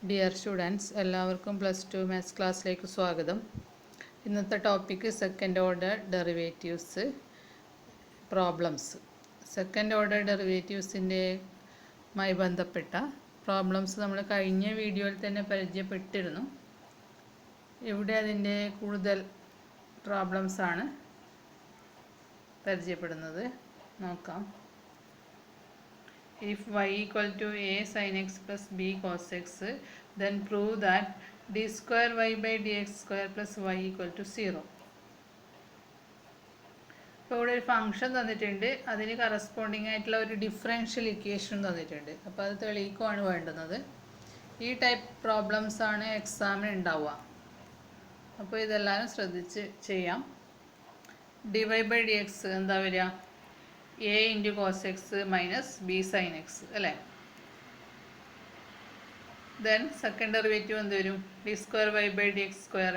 Dear students, എല്ലാവർക്കും +2 maths ക്ലാസ്സിലേക്ക് സ്വാഗതം. ഇന്നത്തെ topic second order derivatives problems. Second order ഡെറിവേറ്റീവ്സിൻ്റെയുമായി ബന്ധപ്പെട്ട പ്രോബ്ലംസ് നമ്മൾ കഴിഞ്ഞ വീഡിയോയിൽ തന്നെ പരിചയപ്പെട്ടിരുന്നു. ഇവിടെ അതിൻ്റെ കൂടുതൽ പ്രോബ്ലംസാണ് പരിചയപ്പെടുന്നത്. നോക്കാം. If y equal to a sin x plus b cos x, then prove that d square y by dx square plus y equal to 0. ഇപ്പോൾ ഇവിടെ ഒരു ഫംഗ്ഷൻ തന്നിട്ടുണ്ട്, അതിന് കറസ്പോണ്ടിങ് ആയിട്ടുള്ള ഒരു ഡിഫറൻഷ്യൽ ഇക്വേഷൻ തന്നിട്ടുണ്ട്. അപ്പോൾ അത് തെളിയിക്കുകയാണ് വേണ്ടുന്നത്. ഈ ടൈപ്പ് പ്രോബ്ലംസ് ആണ് എക്സാമിന് ഉണ്ടാവുക. അപ്പോൾ ഇതെല്ലാവരും ശ്രദ്ധിച്ച് ചെയ്യാം. dy by dx എന്താ വരിക? a into cos X minus B sine X അല്ലേ. ദെൻ സെക്കൻഡ് ഡെറിവേറ്റീവ് എന്ത് വരും? D square Y by D X square.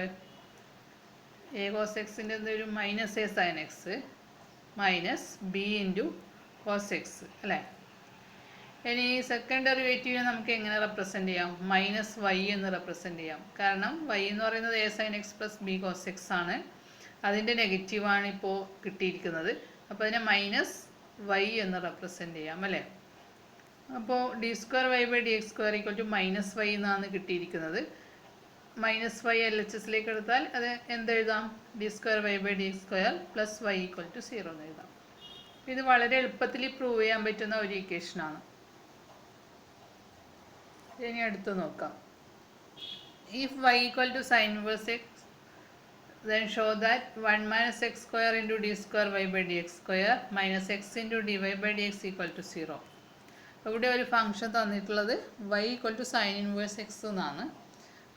A cos എക്സിൻ്റെ എന്ത് വരും? Minus A sine X minus B into cos X അല്ലേ. ഇനി സെക്കൻഡ് ഡെറിവേറ്റീവിനെ നമുക്ക് എങ്ങനെ റെപ്രസെൻറ്റ് ചെയ്യാം? മൈനസ് വൈ എന്ന് റെപ്രസെൻറ്റ് ചെയ്യാം. കാരണം വൈ എന്ന് പറയുന്നത് A sine X plus B cos X ആണ്. അതിൻ്റെ നെഗറ്റീവാണ് ഇപ്പോൾ കിട്ടിയിരിക്കുന്നത്. അപ്പോൾ അതിനെ മൈനസ് വൈ എന്ന് റെപ്രസെൻറ്റ് ചെയ്യാം അല്ലേ. അപ്പോൾ D square Y by D X square equal to minus Y എന്നാണ് കിട്ടിയിരിക്കുന്നത്. മൈനസ് വൈ എൽ എച്ച് എസിലേക്ക് എടുത്താൽ അത് എന്തെഴുതാം? D square Y by D X square plus Y equal to 0 എന്ന് എഴുതാം. ഇത് വളരെ എളുപ്പത്തിൽ പ്രൂവ് ചെയ്യാൻ പറ്റുന്ന ഒരു ഇക്വേഷനാണ്. ഇനി അടുത്ത് നോക്കാം. If Y equal to sine inverse X, then show that 1 minus x square into d square y by dx square minus x into dy by dx equal to 0. ഇവിടെ ഒരു ഫംഗ്ഷൻ തന്നിട്ടുള്ളത് y equal to sine inverse X എന്നാണ്.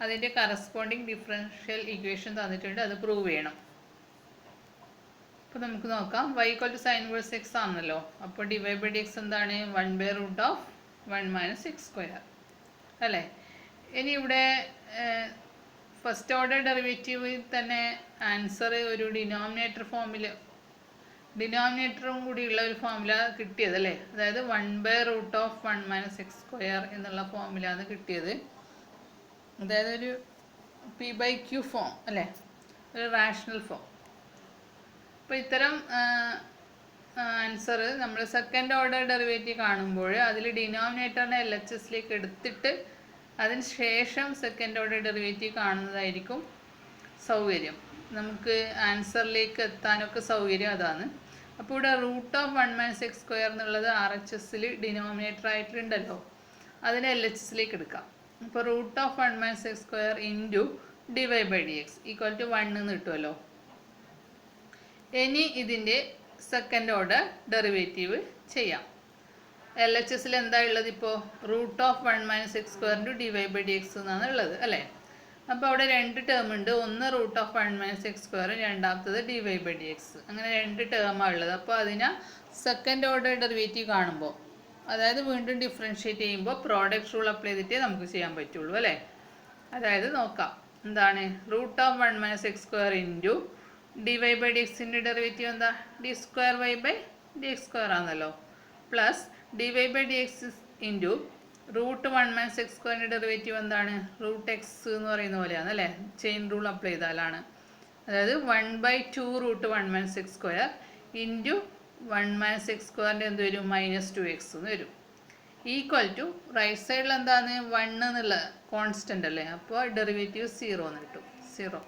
അതിൻ്റെ corresponding differential equation തന്നിട്ടുണ്ട്, അത് prove ചെയ്യണം. അപ്പോൾ നമുക്ക് നോക്കാം. y equal to sine inverse X ആണല്ലോ. അപ്പോൾ dy by dx എന്താണ്? 1/√1 minus x square അല്ലേ. ഇനി ഇവിടെ ഫസ്റ്റ് ഓർഡർ ഡെറിവേറ്റീവിൽ തന്നെ ആൻസർ ഒരു ഡിനോമിനേറ്ററും കൂടിയുള്ള ഒരു ഫോമുല കിട്ടിയതല്ലേ. അതായത് 1/√1 minus x square എന്നുള്ള ഫോമുലാണ് കിട്ടിയത്. അതായത് ഒരു p/q ഫോം അല്ലേ, ഒരു റാഷണൽ ഫോം. അപ്പോൾ ഇത്തരം ആൻസർ നമ്മൾ സെക്കൻഡ് ഓർഡർ ഡെറിവേറ്റീവ് കാണുമ്പോൾ അതിൽ ഡിനോമിനേറ്ററിനെ എൽ എച്ച് എസിലേക്ക് എടുത്തിട്ട് അതിന് ശേഷം സെക്കൻഡ് ഓർഡർ ഡെറിവേറ്റീവ് കാണുന്നതായിരിക്കും സൗകര്യം. നമുക്ക് ആൻസറിലേക്ക് എത്താനൊക്കെ സൗകര്യം അതാണ്. അപ്പോൾ ഇവിടെ √1 minus x square എന്നുള്ളത് ആർ എച്ച് എസിൽ ഡിനോമിനേറ്റർ ആയിട്ടുണ്ടല്ലോ, അതിനെ എൽ എച്ച് എസിലേക്ക് എടുക്കാം. അപ്പോൾ √1 minus x square into dy by dx equal to 1 എന്ന് കിട്ടുമല്ലോ. ഇനി ഇതിൻ്റെ സെക്കൻഡ് ഓർഡർ ഡെറിവേറ്റീവ് ചെയ്യാം. എൽ എച്ച് എസിൽ എന്താ ഉള്ളത്? ഇപ്പോൾ √1 minus x square into dy by dx എന്നാണ് ഉള്ളത് അല്ലേ. അപ്പോൾ അവിടെ രണ്ട് ടേം ഉണ്ട്. ഒന്ന് √1 minus x square, രണ്ടാമത്തത് dy by dx. അങ്ങനെ രണ്ട് ടേമാണ് ഉള്ളത്. അപ്പോൾ അതിനെ സെക്കൻഡ് ഓർഡർ ഡെറിവേറ്റീവ് കാണുമ്പോൾ, അതായത് വീണ്ടും ഡിഫറൻഷ്യേറ്റ് ചെയ്യുമ്പോൾ പ്രോഡക്റ്റ് റൂൾ അപ്ലൈ ചെയ്തിട്ടേ നമുക്ക് ചെയ്യാൻ പറ്റുള്ളൂ അല്ലേ. അതായത് നോക്കാം എന്താണ്? √1 minus x square into dy by dxൻ്റെ ഡെറിവേറ്റീവ് എന്താ? D square Y by D X square ആണല്ലോ, plus dy by dx into √1 minus x square derivative എന്താണ്? √x എന്ന് പറയുന്ന പോലെയാണ് അല്ലേ. ചെയിൻ റൂൾ അപ്ലൈ ചെയ്താലാണ്. അതായത് 1/2√1 minus x square into 1 minus x square എന്ത് വരും? -2x എന്ന് വരും. ഈക്വൽ ടു റൈറ്റ് സൈഡിൽ എന്താണ്? 1 എന്നുള്ള കോൺസ്റ്റൻ്റ് അല്ലേ. അപ്പോൾ ഡെറിവേറ്റീവ് 0 എന്ന് കിട്ടും. 0.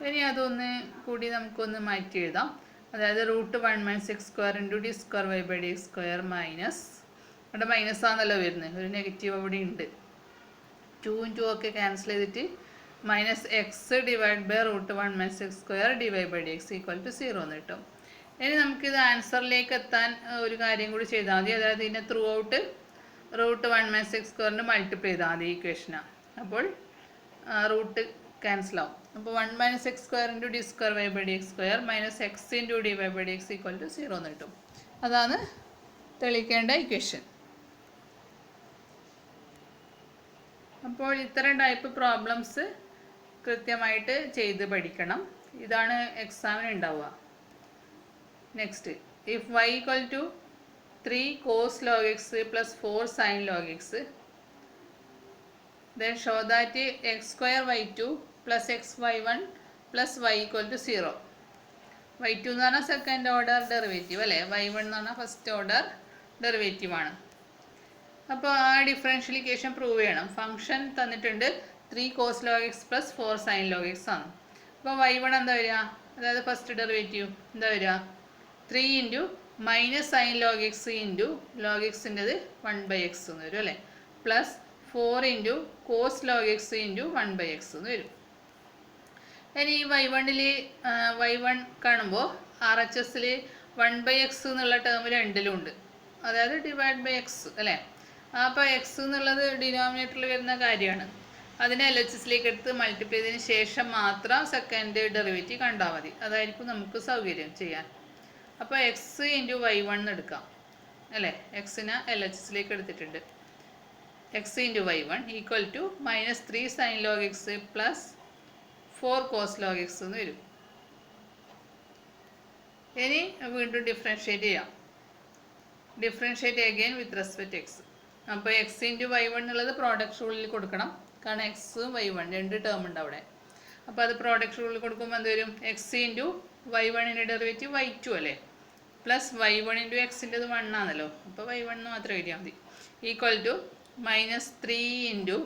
ഇനി അതൊന്ന് കൂടി നമുക്കൊന്ന് മാറ്റി എഴുതാം. അതായത് √1 minus x square into D square Y by D X square minus, അവിടെ മൈനസ് ആണല്ലോ വരുന്നത്, ഒരു നെഗറ്റീവ് അവിടെ ഉണ്ട്. 2 2 ഒക്കെ ക്യാൻസൽ ചെയ്തിട്ട് minus X divide by √1 minus x square dy by dx equal to 0 എന്ന് കിട്ടും. ഇനി നമുക്കിത് ആൻസറിലേക്ക് എത്താൻ ഒരു കാര്യം കൂടി ചെയ്താൽ മതി. അതായത് ഇതിനെ through out √1 minus x square multiply ചെയ്താൽ മതി ഇക്വേഷനാണ്. അപ്പോൾ റൂട്ട് ക്യാൻസൽ ആവും. അപ്പോൾ 1 minus x square into D square Y by D X square minus X into dy by dx equal to 0 എന്ന് കിട്ടും. അതാണ് തെളിയിക്കേണ്ട ഇക്വേഷൻ. അപ്പോൾ ഇത്തരം ടൈപ്പ് പ്രോബ്ലംസ് കൃത്യമായിട്ട് ചെയ്ത് പഠിക്കണം. ഇതാണ് എക്സാമിന് ഉണ്ടാവുക. Next, if y equal to 3 cos log x plus 4 sin log x, then show that x square y2 plus xy1 plus y equal to 0. y2 എന്ന് പറഞ്ഞാൽ സെക്കൻഡ് ഓർഡർ ഡെറിവേറ്റീവ് അല്ലേ, y1 എന്ന് പറഞ്ഞാൽ ഫസ്റ്റ് ഓർഡർ ഡെറിവേറ്റീവ് ആണ്. അപ്പോൾ ആ differential equation prove ചെയ്യണം. Function തന്നിട്ടുണ്ട് 3 cos log x plus 4 sin log x ആണ്. അപ്പോൾ y1 എന്താ വരിക, അതായത് ഫസ്റ്റ് ഡെറിവേറ്റീവ് എന്താ വരിക, 3 into minus sine log X into log എക്സിൻ്റെത് 1/x എന്ന് വരും അല്ലേ, plus 4 into cos log X into 1/x എന്ന് വരും. ഇനി ഈ y1ൽ y1 കാണുമ്പോൾ ആർ എച്ച് എസിൽ 1/x എന്നുള്ള ടേം രണ്ടിലും ഉണ്ട്, അതായത് ഡിവൈഡ് ബൈ എക്സ് അല്ലേ. അപ്പോൾ എക്സ് എന്നുള്ളത് ഡിനോമിനേറ്ററിൽ വരുന്ന കാര്യമാണ്. അതിനെ എൽ എച്ച് എസിലേക്ക് എടുത്ത് മൾട്ടിപ്ലൈ ചെയ്തതിന് ശേഷം മാത്രം സെക്കൻഡ് ഡെറിവേറ്റീവ് കണ്ടാൽ മതി, അതായിരിക്കും നമുക്ക് സൗകര്യം ചെയ്യാൻ. അപ്പോൾ എക്സ് ഇൻറ്റു y1 എടുക്കാം അല്ലേ, എക്സിനെ എൽ എച്ച് എസിലേക്ക് എടുത്തിട്ടുണ്ട്. X into y1 equal to -3 sine log X plus 4 cos log X എന്ന് വരും. ഇനി വീണ്ടും ഡിഫറൻഷ്യേറ്റ് ചെയ്യാം. Differentiate again with respect X. അപ്പോൾ എക്സ് ഇൻറ്റു y1 എന്നുള്ളത് പ്രോഡക്റ്റ് റൂളിൽ കൊടുക്കണം, കാരണം എക്സും y1 രണ്ട് ടേം ഉണ്ട് അവിടെ. അപ്പോൾ അത് പ്രോഡക്റ്റ് റൂളിൽ കൊടുക്കുമ്പോൾ എന്ത് വരും, എക്സ് ഇൻറ്റു y1ൻ്റെ ഡെറിവേറ്റീവ് y2 അല്ലേ, പ്ലസ് y1 ഇൻറ്റു എക്സിൻ്റെത് 1 ആണല്ലോ, അപ്പോൾ y1 മാത്രം എഴുതിയാൽ മതി. Equal to -3 into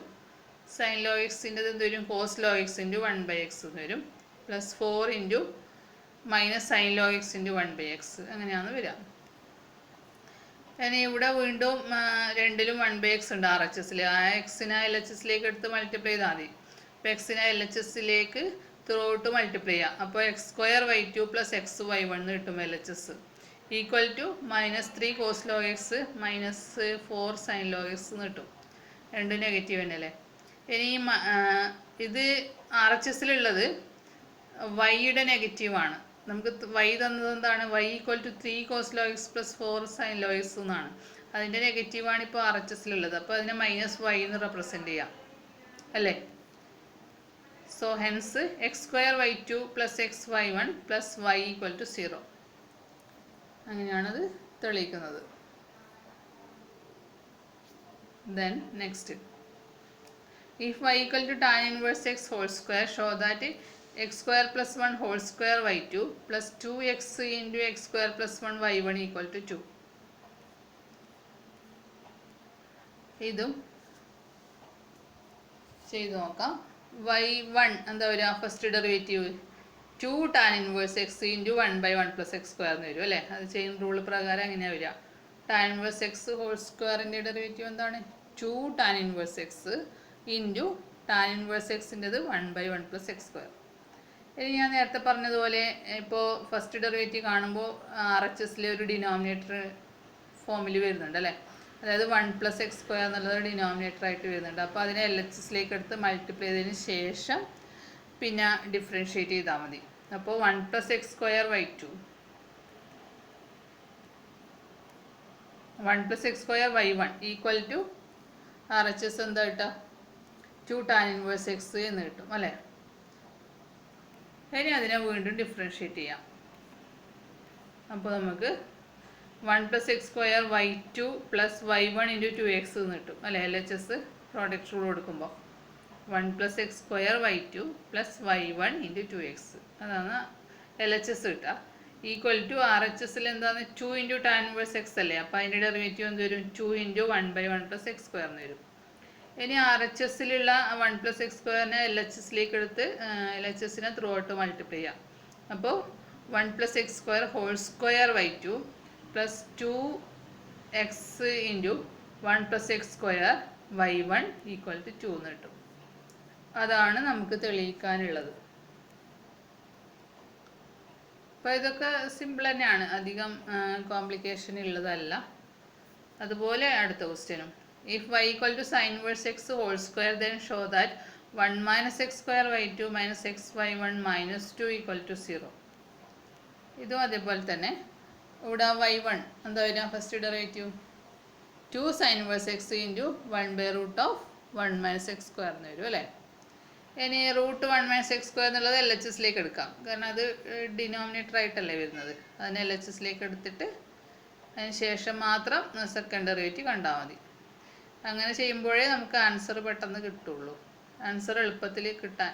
sine log എക്സിൻ്റെത് എന്ത് വരും, cos log X into 1/x എന്ന് വരും, plus 4 into minus sine log X into 1/x അങ്ങനെയാണ് വരിക. ഇനി ഇവിടെ വീണ്ടും രണ്ടിലും 1/x ഉണ്ട് ആർ എച്ച് എസിൽ. ആ എക്സിനെ എൽ എച്ച് എസിലേക്ക് എടുത്ത് മൾട്ടിപ്ലൈ ചെയ്താൽ മതി. അപ്പോൾ എക്സിനെ എൽ എച്ച് എസിലേക്ക് ത്രൂ ഔട്ട് മൾട്ടിപ്ലൈ ചെയ്യാം. അപ്പോൾ x² y2 പ്ലസ് xy1 കിട്ടും L H S, equal to -3 cos log X -4 sine log X എന്ന് കിട്ടും. രണ്ട് നെഗറ്റീവ് തന്നെ അല്ലേ. ഇനി ഇത് ആർ എച്ച് എസിലുള്ളത് വൈയുടെ നെഗറ്റീവാണ്. നമുക്ക് y തന്നത് എന്താണ്, y equal to 3 cos log X plus 4 sine log X എന്നാണ്. അതിൻ്റെ നെഗറ്റീവാണ് ഇപ്പോൾ ആർ എച്ച് എസിലുള്ളത്. അപ്പോൾ അതിനെ -y എന്ന് റെപ്രസെൻറ്റ് ചെയ്യാം അല്ലേ. So hence x² y2 plus xy1 plus y equal to 0. അങ്ങനെയാണത് തെളിയിക്കുന്നത്. Then next, if y equal to tan inverse x whole square, show that x² plus 1 whole square y2 plus 2x into x² plus 1 y1 equal to 2. ഇതും ചെയ്ത് നോക്കാം. y1 എന്താ വരിക, first derivative 2 tan inverse x into 1/1 plus x² എന്ന് വരും അല്ലേ. അത് chain rule പ്രകാരം അങ്ങനെയാണ് വരിക. tan inverse x ഹോൾ സ്ക്വയറിൻ്റെ ഡെറിവേറ്റീവ് എന്താണ്, 2 tan inverse x into tan inverse എക്സിൻ്റെത് 1/1 plus x². ഇനി ഞാൻ നേരത്തെ പറഞ്ഞതുപോലെ ഇപ്പോൾ ഫസ്റ്റ് ഡെറിവേറ്റീവ് കാണുമ്പോൾ ആർ എച്ച് എസിൽ ഒരു ഡിനോമിനേറ്റർ ഫോമിൽ വരുന്നുണ്ട് അല്ലേ, അതായത് 1 + x² എന്നുള്ളത് ഡിനോമിനേറ്റർ ആയിട്ട് വരുന്നുണ്ട്. അപ്പോൾ അതിനെ എൽ എച്ച് എസിലേക്ക് എടുത്ത് മൾട്ടിപ്ലൈ ചെയ്തതിന് ശേഷം പിന്നെ ഡിഫറൻഷ്യേറ്റ് ചെയ്താൽ മതി. അപ്പോൾ 1 + x² y2 1 + x² y1 equal to R H S എന്താ കിട്ടുക, 2 tan inverse x എന്ന് കിട്ടും അല്ലേ. ഇനി അതിനെ വീണ്ടും ഡിഫറൻഷ്യേറ്റ് ചെയ്യാം. അപ്പോൾ നമുക്ക് 1 + x² y2 plus y1 into 2x എന്ന് കിട്ടും അല്ലേ. L H S product rule കൊടുക്കുമ്പോൾ 1 + x² y2 plus y1 into 2x അതാണ് എൽ എച്ച് എസ് കിട്ടുക. ഈക്വൽ ടു ആർ എച്ച് എസിൽ എന്താണ്, 2 ഇൻറ്റു tan inverse x അല്ലേ. അപ്പോൾ അതിൻ്റെ ഡെറിവേറ്റീവ് എന്ത് വരും, 2 ഇൻറ്റു 1/1 plus x² എന്ന് വരും. ഇനി ആർ എച്ച് എസിലുള്ള 1 + x² എൽ എച്ച് എസിലേക്ക് എടുത്ത് എൽ എച്ച് എസിനെ ത്രൂ ഔട്ട് മൾട്ടിപ്ലൈ ചെയ്യാം. അപ്പോൾ 1 + x² whole square y2 plus 2x into 1 + x² y1 equal to 2 എന്ന് കിട്ടും. അതാണ് നമുക്ക് തെളിയിക്കാനുള്ളത്. അപ്പോൾ ഇതൊക്കെ സിമ്പിൾ തന്നെയാണ്, അധികം കോംപ്ലിക്കേഷൻ ഉള്ളതല്ല. അതുപോലെ അടുത്ത ക്വസ്റ്റ്യനും, if y equal to sin inverse x whole square, then show that 1 - x² y2 minus xy1 minus 2 equal to 0. ഇതും അതേപോലെ തന്നെ ഇവിടെ y1 എന്താ വരിക, first derivative 2 sin inverse x into 1/√1 - x² എന്ന് വരും അല്ലേ. ഇനി √1 - x² എന്നുള്ളത് എൽ എച്ച് എസിലേക്ക് എടുക്കാം, കാരണം അത് ഡിനോമിനേറ്റർ ആയിട്ടല്ലേ വരുന്നത്. അതിനെ എൽ എച്ച് എസിലേക്ക് എടുത്തിട്ട് അതിന് ശേഷം മാത്രം സെക്കൻഡ് ഡെറിവേറ്റീവ് കണ്ടാൽ മതി. അങ്ങനെ ചെയ്യുമ്പോഴേ നമുക്ക് ആൻസർ പെട്ടെന്ന് കിട്ടുള്ളൂ, ആൻസർ എളുപ്പത്തിൽ കിട്ടാൻ.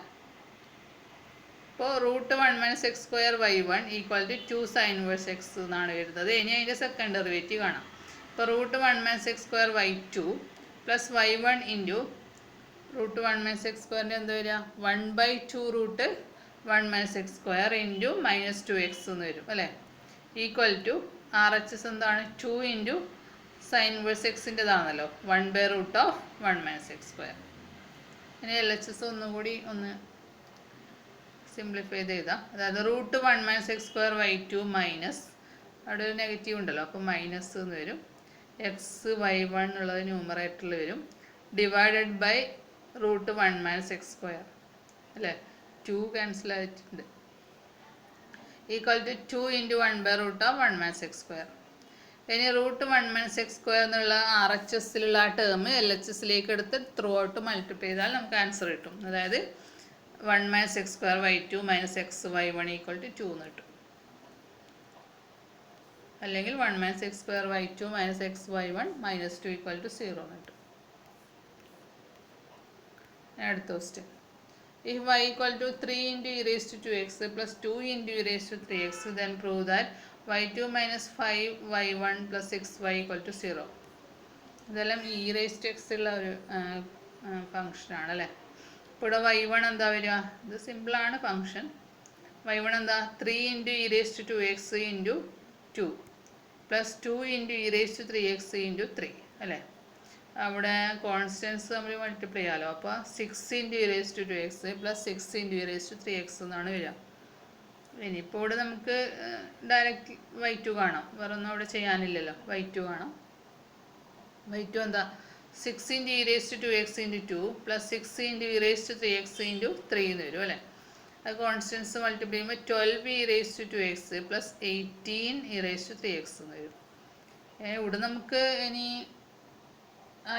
ഇപ്പോൾ √1 - x² y1 = 2 sin inverse x എന്നാണ് വരുന്നത്. ഇനി അതിൻ്റെ സെക്കൻഡ് ഡെറിവേറ്റീവ് കാണാം. ഇപ്പോൾ √1 - x² y2 + y1 into √1 - x² എന്താ വരിക, 1/2 √1 - x² ഇൻറ്റു -2x എന്ന് വരും അല്ലേ. RHS എന്താണ്, 2 ഇൻറ്റു sin inverse x-ൻ്റെതാണല്ലോ, 1/√1 - x². ഇനി LHS ഒന്നും കൂടി ഒന്ന് സിംപ്ലിഫൈ ചെയ്താൽ, അതായത് √1 - x² y2 മൈനസ്, അവിടെ ഒരു നെഗറ്റീവ് ഉണ്ടല്ലോ, അപ്പോൾ മൈനസ് എന്ന് വരും. എക്സ് y1 എന്നുള്ളത് ന്യൂമറേറ്ററിൽ വരും, ഡിവൈഡഡ് ബൈ √1 - x² അല്ലേ. 2 ക്യാൻസൽ ആയിട്ടുണ്ട്. = 2 ഇൻറ്റു 1/√1 - x². ഇനി √1 - x² എന്നുള്ള RHSലുള്ള ആ ടേം LHSലേക്ക് എടുത്ത് ത്രൂ ഔട്ട് മൾട്ടിപ്ലൈ ചെയ്താൽ നമുക്ക് ആൻസർ കിട്ടും. അതായത് 1 - x² y2 - x y1 = 2 എന്ന് കിട്ടും. അല്ലെങ്കിൽ 1 - x² y2 - x y1 -2 = 0 എന്ന് കിട്ടും. അടുത്ത question. If y = 3 × e⁻²x + 2 × e⁻3x, then prove that y2 - 5y1 + 6y = 0. ഇതെല്ലാം e⁻x ഉള്ള ഒരു ഫംഗ്ഷനാണ് അല്ലേ. ഇപ്പോൾ ഇവിടെ y1 എന്താ വരിക, ഇത് സിമ്പിളാണ് ഫംഗ്ഷൻ. y1 എന്താ, 3 × e⁻2x × 2 + 2 × e⁻3x × 3 അല്ലേ. അവിടെ കോൺസ്റ്റൻസ് നമ്മൾ മൾട്ടിപ്ലൈ ചെയ്യാമല്ലോ, അപ്പോൾ 6 × e⁻2x + 6 × e⁻3x എന്നാണ് വരിക. ഇനിയിപ്പോൾ ഇവിടെ നമുക്ക് ഡയറക്റ്റ് y2 കാണാം, വേറെ ഒന്നും അവിടെ ചെയ്യാനില്ലല്ലോ. y2 കാണാം. y2 എന്താ, 6 × e⁻2x × 2 + 6 × e⁻3x × 3 എന്ന് വരും അല്ലേ. അത് കോൺസ്റ്റൻസ് മൾട്ടിപ്ലൈ ചെയ്യുമ്പോൾ 12 e⁻2x + 18 e⁻3x എന്ന് വരും. ഇവിടെ നമുക്ക് ഇനി ആ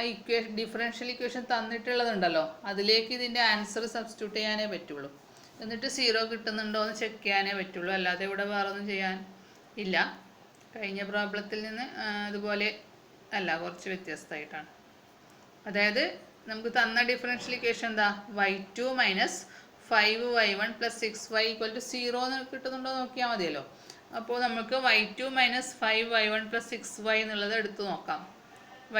ഡിഫറൻഷ്യൽ ഇക്വേഷൻ തന്നിട്ടുള്ളതുണ്ടല്ലോ, അതിലേക്ക് ഇതിൻ്റെ ആൻസർ സബ്സ്റ്റിറ്റ്യൂട്ട് ചെയ്യാനേ പറ്റുള്ളൂ. എന്നിട്ട് 0 കിട്ടുന്നുണ്ടോ എന്ന് ചെക്ക് ചെയ്യാനേ പറ്റുള്ളൂ, അല്ലാതെ ഇവിടെ വേറെ ഒന്നും ചെയ്യാൻ ഇല്ല. കഴിഞ്ഞ പ്രോബ്ലത്തിൽ നിന്ന് അതുപോലെ അല്ല, കുറച്ച് വ്യത്യസ്തമായിട്ടാണ്. അതായത് നമുക്ക് തന്ന ഡിഫറൻഷ്യൽ ഇക്വേഷൻ എന്താ, y2 - 5y1 + 6y = 0 എന്ന് കിട്ടുന്നുണ്ടോ നോക്കിയാൽ മതിയല്ലോ. അപ്പോൾ നമുക്ക് y2 - 5y1 + 6y എന്നുള്ളത് എടുത്ത് നോക്കാം.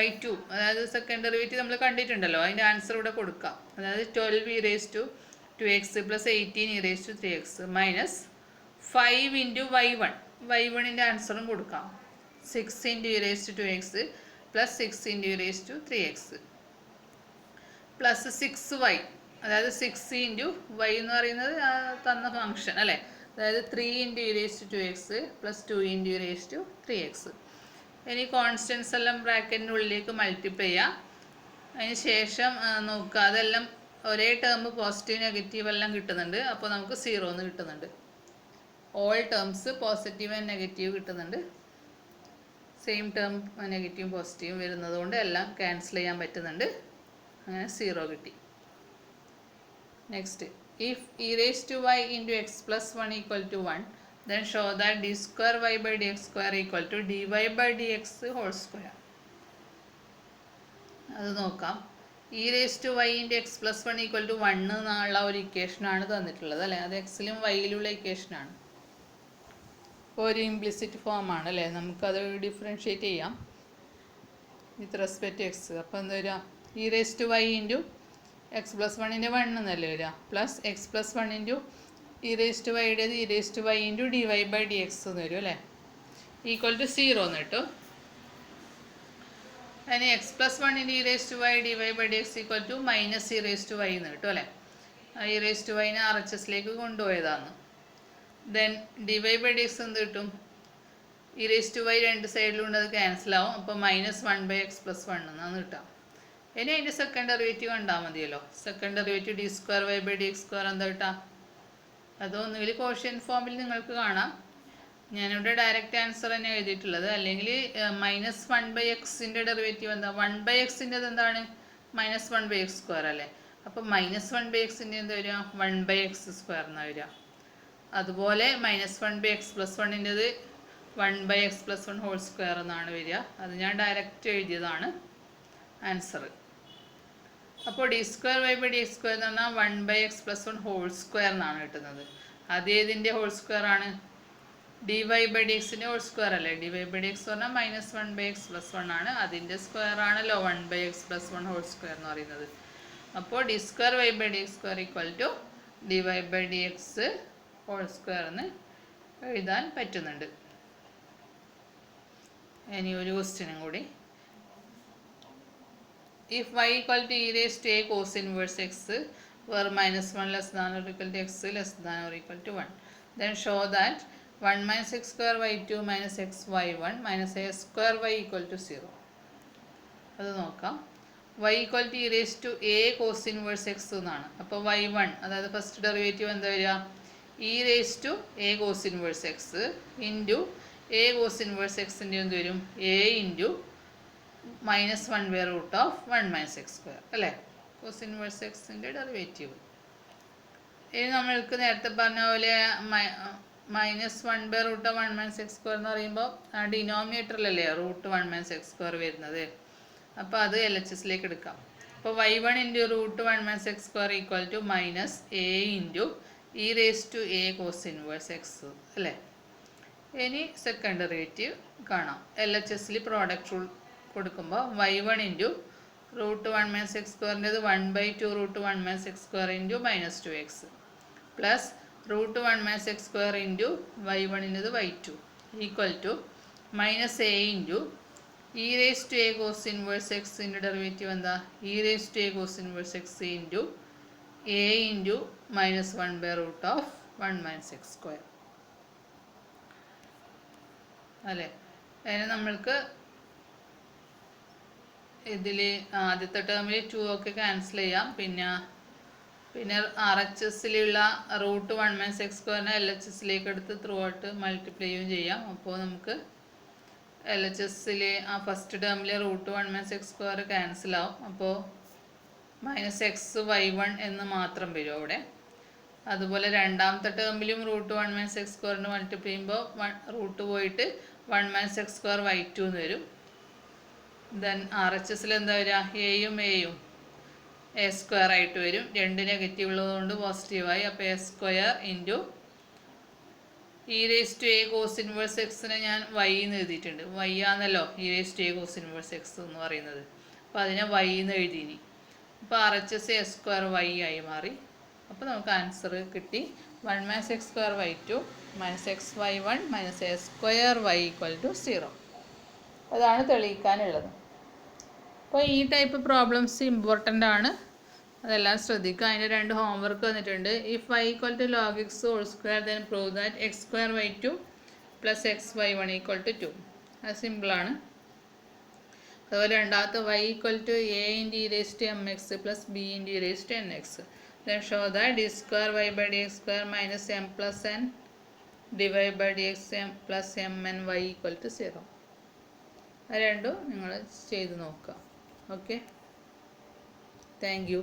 y2 അതായത് സെക്കൻഡ് ഡെറിവേറ്റീവ് നമ്മൾ കണ്ടിട്ടുണ്ടല്ലോ, അതിൻ്റെ ആൻസർ ഇവിടെ കൊടുക്കാം. അതായത് 12 e⁻2x + 18 e⁻3x മൈനസ് 5 × y1ൻ്റെ ആൻസറും കൊടുക്കാം. 6 × e⁻2x + 6 × e⁻3x പ്ലസ് 6y, അതായത് 6 × y എന്ന് പറയുന്നത് തന്ന ഫംഗ്ഷൻ അല്ലേ. അതായത് 3 × e⁻2x + 2 × e⁻3x. ഇനി കോൺസ്റ്റൻസ് എല്ലാം ബ്രാക്കറ്റിനുള്ളിലേക്ക് മൾട്ടിപ്ലൈ ചെയ്യുക. അതിന് ശേഷം നോക്കുക, അതെല്ലാം ഒരേ ടേം പോസിറ്റീവ് നെഗറ്റീവ് എല്ലാം കിട്ടുന്നുണ്ട്, അപ്പോൾ നമുക്ക് 0 എന്ന് കിട്ടുന്നുണ്ട്. All terms positive and negative കിട്ടുന്നുണ്ട്. സെയിം ടേം നെഗറ്റീവും പോസിറ്റീവും വരുന്നത് കൊണ്ട് എല്ലാം ക്യാൻസൽ ചെയ്യാൻ പറ്റുന്നുണ്ട്. അങ്ങനെ 0 കിട്ടി. Next, if e⁻y × x + 1 = 1, then show that d² y/dx² = dy/dx (²). അത് നോക്കാം. e⁻y × x + 1 = 1 എന്നുള്ള ഒരു ഇക്വേഷനാണ് തന്നിട്ടുള്ളത് അല്ലേ. അത് എക്സിലും വൈയിലുള്ള ഇക്വേഷനാണ്, ഒരു ഇംപ്ലിസിറ്റ് ഫോമാണ് അല്ലേ. നമുക്കത് ഡിഫറൻഷ്യേറ്റ് ചെയ്യാം വിത്ത് റെസ്പെക്റ്റ് ടു എക്സ്. അപ്പോൾ എന്താ വരിക, e⁻y × x + 1ൻ്റെ 1 എന്നല്ലേ വരിക, പ്ലസ് x + 1 × e⁻y × dy/dx എന്ന് വരും അല്ലേ, = 0 എന്ന് കിട്ടും. അതിന് x + 1 × e⁻y dy/dx = -e⁻y എന്ന് കിട്ടും അല്ലേ. e⁻y RHSലേക്ക് കൊണ്ടുപോയതാണ്. ദെൻ dy/dx എന്ത് കിട്ടും, e⁻y രണ്ട് സൈഡിലുണ്ട്, അത് ക്യാൻസലാവും, അപ്പോൾ -1/x + 1 എന്നാണ് കിട്ടുക. ഇനി അതിൻ്റെ സെക്കൻഡ് ഡെറിവേറ്റീവ് കണ്ടാൽ മതിയല്ലോ. സെക്കൻഡ് ഡെറിവേറ്റീവ് d² y/dx² എന്താ കിട്ടുക, അതൊന്നുകിൽ കോഷ്യൻ ഫോമിൽ നിങ്ങൾക്ക് കാണാം. ഞാനിവിടെ ഡയറക്റ്റ് ആൻസർ തന്നെ എഴുതിയിട്ടുള്ളത്. അല്ലെങ്കിൽ -1/x ഡെറിവേറ്റീവ് എന്താ, 1/x എന്താണ്, -1/x² അല്ലേ. അപ്പോൾ -1/x എന്താ വരിക, 1/x² എന്നാണ് വരിക. അതുപോലെ -1/x + 1ൻ്റെത് 1/x + 1² എന്നാണ് വരിക. അത് ഞാൻ ഡയറക്റ്റ് എഴുതിയതാണ്. ആൻസർ. അപ്പോൾ D square Y by D X square എന്ന് പറഞ്ഞാൽ 1/x+1 ഹോൾ സ്ക്വയർ എന്നാണ് കിട്ടുന്നത്. അത് ഏതിൻ്റെ ഹോൾ സ്ക്വയർ ആണ്? ഡി വൈ ബൈ ഡി എക്സിൻ്റെ ഹോൾ സ്ക്വയർ അല്ലേ? D Y by D X പറഞ്ഞാൽ -1/x+1 ആണ്. അതിൻ്റെ സ്ക്വയർ ആണല്ലോ 1/x+1 ഹോൾ സ്ക്വയർ എന്ന് പറയുന്നത്. അപ്പോൾ D square Y by D X square equal to D Y by D X whole square എന്ന് എഴുതാൻ പറ്റുന്നുണ്ട്. ഇനി ഒരു ക്വസ്റ്റ്യനും കൂടി. If y equal to e raised to a cos inverse x where -1 less than or equal to x less than or equal to 1, then show that 1 minus x square y2 minus x y1 minus a square y equal to 0. അത് നോക്കാം. y equal to e raised to a cos inverse x എന്നാണ്. അപ്പോൾ y1 അതായത് first derivative എന്താ വരിക? e raised to a cos inverse x into a cos inverse x ൻ്റെ എന്ത് വരും? a ഇൻറ്റു -1/√1 - x square അല്ലേ? cos inverse എക്സിൻ്റെ ഡെറിവേറ്റീവ്. ഇനി നമ്മൾക്ക് നേരത്തെ പറഞ്ഞ പോലെ -1/√1 - x square എന്ന് പറയുമ്പോൾ ആ ഡിനോമിനേറ്ററിലല്ലേ √1 - x square വരുന്നത്. അപ്പോൾ അത് LHSലേക്ക് എടുക്കാം. അപ്പോൾ y1 × √1 - x square equal to -a into e raised to a cos inverse x അല്ലേ? ഇനി സെക്കൻഡ് ഡെറിവേറ്റീവ് കാണാം. LHSൽ പ്രോഡക്റ്റ് റൂൾ കൊടുക്കുമ്പോൾ y1 × √1 - x squareൻ്റെത് 1/2√1 - x square into -2x plus √1 - x square into y1ൻ്റെത് y2 equal to -a into e raised to a cos inverse x ൻ്റെ derivative എന്താ? e raised to a cos inverse x into a into -1/√1 - x square അല്ലേ? അതിന് നമ്മൾക്ക് ഇതിൽ ആദ്യത്തെ ടേമിൽ 2 ഒക്കെ ക്യാൻസൽ ചെയ്യാം. പിന്നെ RHSലുള്ള √1 - x square LHSലേക്ക് എടുത്ത് ത്രൂ ഔട്ട് മൾട്ടിപ്ലൈ ചെയ്യാം. അപ്പോൾ നമുക്ക് LHSൽ ആ ഫസ്റ്റ് ടേമിൽ √1 - x square ക്യാൻസൽ ആവും. അപ്പോൾ -x y1 എന്ന് മാത്രം വരും അവിടെ. അതുപോലെ രണ്ടാമത്തെ ടേമിലും √1 - x square മൾട്ടിപ്ലൈ ചെയ്യുമ്പോൾ റൂട്ട് പോയിട്ട് 1 - x square y2 എന്ന് വരും. ദെൻ RHSൽ എന്താ വരിക? എയും എയും a സ്ക്വയർ ആയിട്ട് വരും. 2 നെഗറ്റീവ് ഉള്ളതുകൊണ്ട് പോസിറ്റീവായി. അപ്പോൾ a square into e raised to a cos inverse x ഞാൻ y എന്ന് എഴുതിയിട്ടുണ്ട്. y ആണല്ലോ e raised to a cos inverse x എന്ന് പറയുന്നത്. അപ്പോൾ അതിനെ y എന്ന് എഴുതിയിനി. അപ്പോൾ RHS a സ്ക്വയർ y ആയി മാറി. അപ്പോൾ നമുക്ക് ആൻസർ കിട്ടി 1 - x square y2 - x y1 - a square y equal to 0. അതാണ് തെളിയിക്കാനുള്ളത്. അപ്പോൾ ഈ ടൈപ്പ് പ്രോബ്ലംസ് ഇമ്പോർട്ടൻ്റ് ആണ്. അതെല്ലാം ശ്രദ്ധിക്കുക. അതിൻ്റെ 2 ഹോംവർക്ക് വന്നിട്ടുണ്ട്. If y equal to log x whole square then prove that x square y2 plus x y1 equal to 2. അത് സിമ്പിളാണ്. അതുപോലെ രണ്ടാമത്തെ y equal to a × e raised to mx plus b × e raised to nx. Then show that d square y by dx square minus m plus n dy by dx m plus mn y equal to 0. അത് രണ്ടും നിങ്ങൾ ചെയ്ത് നോക്കുക. Okay, thank you.